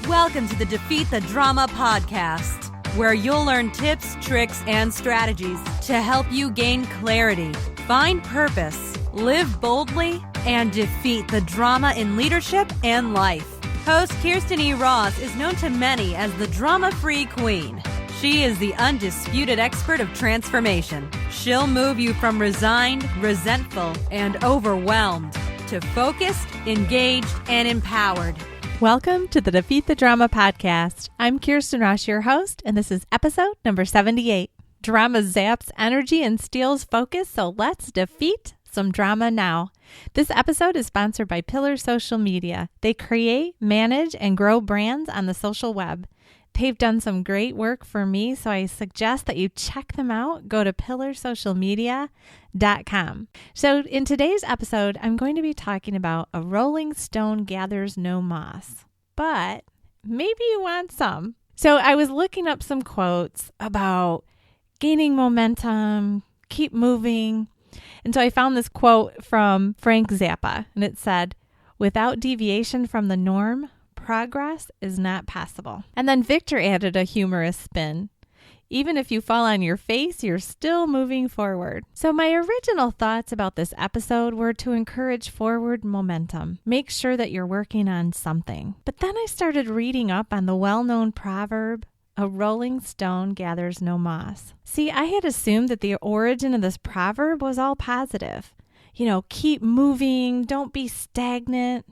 Welcome to the Defeat the Drama podcast, where you'll learn tips, tricks, and strategies to help you gain clarity, find purpose, live boldly, and defeat the drama in leadership and life. Host Kirsten E. Ross is known to many as the drama-free queen. She is the undisputed expert of transformation. She'll move you from resigned, resentful, and overwhelmed to focused, engaged, and empowered. Welcome to the Defeat the Drama podcast. I'm Kirsten Ross, your host, and this is episode number 78. Drama zaps energy and steals focus, so let's defeat some drama now. This episode is sponsored by Pillar Social Media. They create, manage, and grow brands on the social web. They've done some great work for me, so I suggest that you check them out. Go to pillarsocialmedia.com. So in today's episode, I'm going to be talking about a rolling stone gathers no moss, but maybe you want some. So I was looking up some quotes about gaining momentum, keep moving. And so I found this quote from Frank Zappa, and it said, "Without deviation from the norm, progress is not possible." And then Victor added a humorous spin. "Even if you fall on your face, you're still moving forward." So my original thoughts about this episode were to encourage forward momentum. Make sure that you're working on something. But then I started reading up on the well-known proverb, "A rolling stone gathers no moss." See, I had assumed that the origin of this proverb was all positive. Keep moving, don't be stagnant.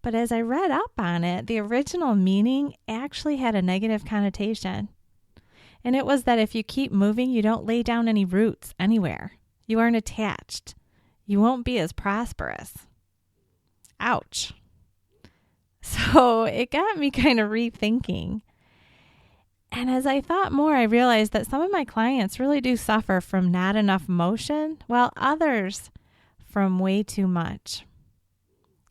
But as I read up on it, the original meaning actually had a negative connotation. And it was that if you keep moving, you don't lay down any roots anywhere. You aren't attached. You won't be as prosperous. Ouch. So it got me kind of rethinking. And as I thought more, I realized that some of my clients really do suffer from not enough motion, while others from way too much.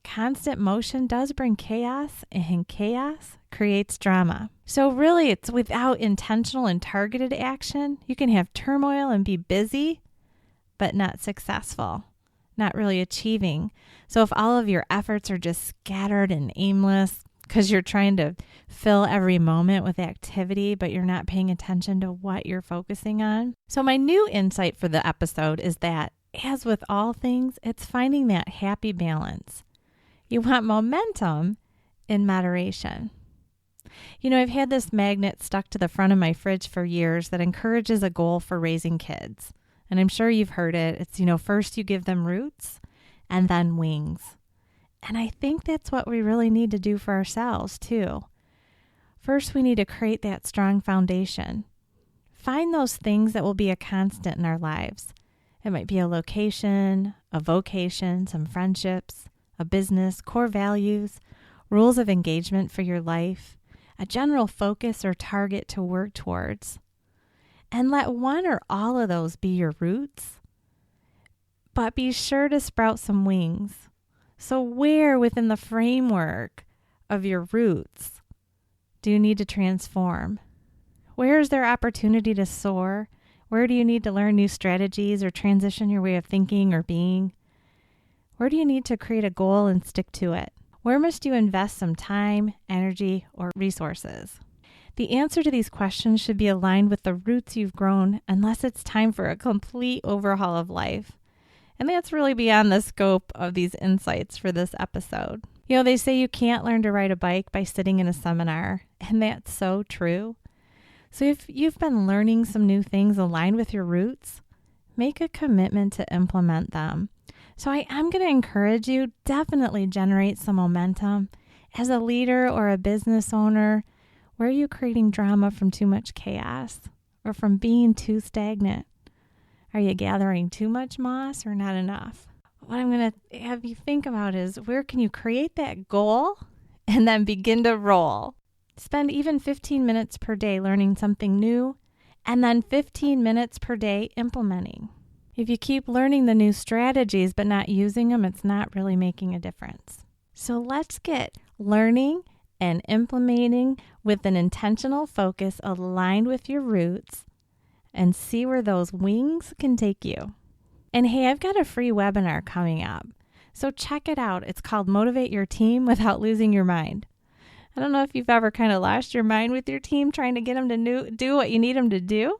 Constant motion does bring chaos, and chaos creates drama. So really, it's without intentional and targeted action. You can have turmoil and be busy, but not successful, not really achieving. So if all of your efforts are just scattered and aimless because you're trying to fill every moment with activity, but you're not paying attention to what you're focusing on. So my new insight for the episode is that, as with all things, it's finding that happy balance. You want momentum in moderation. I've had this magnet stuck to the front of my fridge for years that encourages a goal for raising kids. And I'm sure you've heard it. It's, first you give them roots and then wings. And I think that's what we really need to do for ourselves too. First, we need to create that strong foundation. Find those things that will be a constant in our lives. It might be a location, a vocation, some friendships, a business, core values, rules of engagement for your life, a general focus or target to work towards. And let one or all of those be your roots, but be sure to sprout some wings. So where within the framework of your roots do you need to transform? Where is there opportunity to soar? Where do you need to learn new strategies or transition your way of thinking or being? Where do you need to create a goal and stick to it? Where must you invest some time, energy, or resources? The answer to these questions should be aligned with the roots you've grown, unless it's time for a complete overhaul of life. And that's really beyond the scope of these insights for this episode. They say you can't learn to ride a bike by sitting in a seminar, and that's so true. So if you've been learning some new things aligned with your roots, make a commitment to implement them. So I am going to encourage you, definitely generate some momentum. As a leader or a business owner, where are you creating drama from too much chaos or from being too stagnant? Are you gathering too much moss or not enough? What I'm going to have you think about is, where can you create that goal and then begin to roll? Spend even 15 minutes per day learning something new, and then 15 minutes per day implementing. If you keep learning the new strategies but not using them, it's not really making a difference. So let's get learning and implementing with an intentional focus aligned with your roots and see where those wings can take you. And hey, I've got a free webinar coming up, so check it out. It's called Motivate Your Team Without Losing Your Mind. I don't know if you've ever kind of lost your mind with your team trying to get them to do what you need them to do,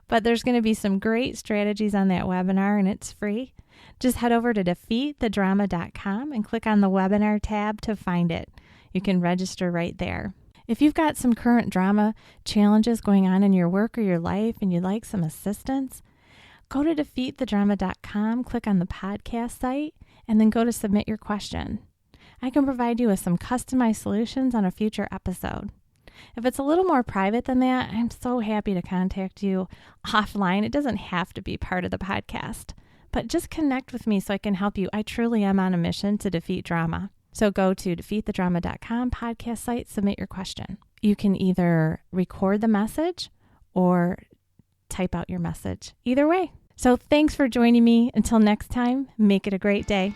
but there's going to be some great strategies on that webinar, and it's free. Just head over to defeatthedrama.com and click on the webinar tab to find it. You can register right there. If you've got some current drama challenges going on in your work or your life and you'd like some assistance, go to defeatthedrama.com, click on the podcast site, and then go to submit your question. I can provide you with some customized solutions on a future episode. If it's a little more private than that, I'm so happy to contact you offline. It doesn't have to be part of the podcast, but just connect with me so I can help you. I truly am on a mission to defeat drama. So go to defeatthedrama.com podcast site, submit your question. You can either record the message or type out your message. Either way. So thanks for joining me. Until next time, make it a great day.